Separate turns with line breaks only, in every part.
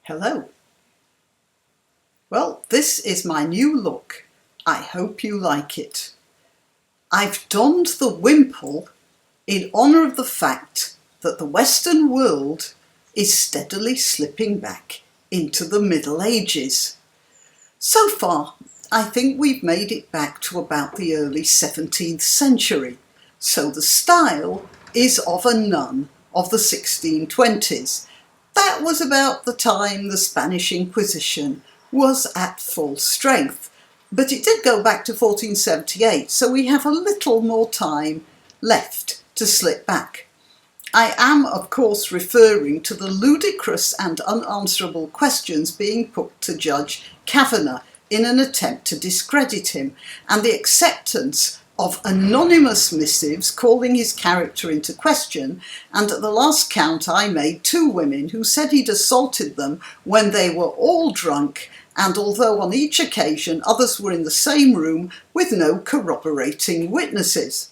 Hello. Well, this is my new look. I hope you like it. I've donned the wimple in honour of the fact that the Western world is steadily slipping back into the Middle Ages. So far, I think we've made it back to about the early 17th century, so the style is of a nun of the 1620s. That was about the time the Spanish Inquisition was at full strength, but it did go back to 1478, so we have a little more time left to slip back. I am, of course, referring to the ludicrous and unanswerable questions being put to Judge Kavanaugh in an attempt to discredit him, and the acceptance of anonymous missives calling his character into question, and at the last count I made 2 women who said he'd assaulted them when they were all drunk, and although on each occasion others were in the same room with no corroborating witnesses.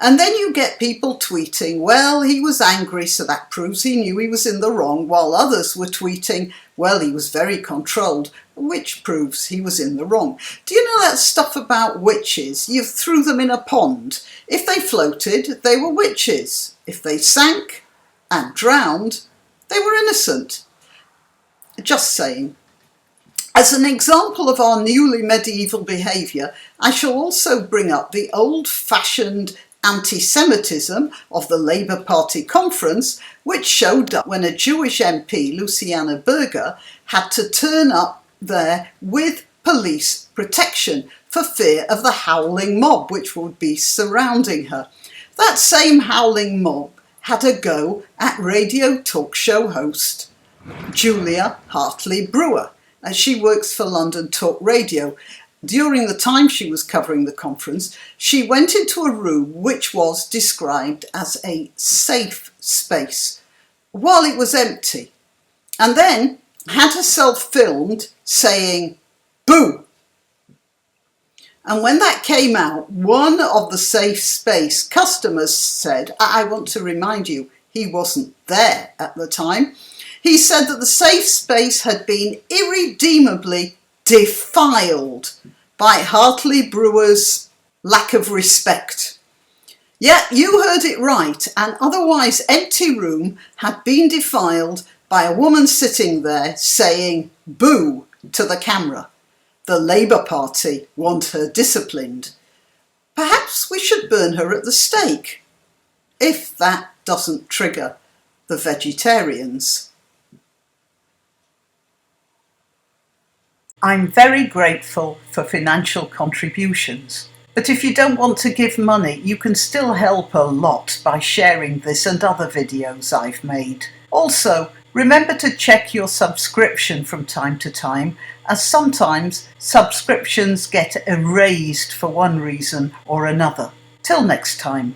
And then you get people tweeting, well, he was angry, so that proves he knew he was in the wrong, while others were tweeting, well, he was very controlled, which proves he was in the wrong. Do you know that stuff about witches? You threw them in a pond. If they floated, they were witches. If they sank and drowned, they were innocent. Just saying. As an example of our newly medieval behaviour, I shall also bring up the old-fashioned anti-Semitism of the Labour Party conference, which showed up when a Jewish MP, Berger, had to turn up there with police protection for fear of the howling mob which would be surrounding her. That same howling mob had a go at radio talk show host Julia Hartley Brewer, as she works for London Talk Radio. During the time she was covering the conference, she went into a room which was described as a safe space while it was empty, and then had herself filmed saying, "Boo!" And when that came out, one of the safe space customers said, I want to remind you, he wasn't there at the time. He said that the safe space had been irredeemably defiled by Hartley Brewer's lack of respect. Yeah, you heard it right. An otherwise empty room had been defiled by a woman sitting there saying boo to the camera. The Labour Party want her disciplined. Perhaps we should burn her at the stake, if that doesn't trigger the vegetarians. I'm very grateful for financial contributions, but if you don't want to give money, you can still help a lot by sharing this and other videos I've made. Also, remember to check your subscription from time to time, as sometimes subscriptions get erased for one reason or another. Till next time.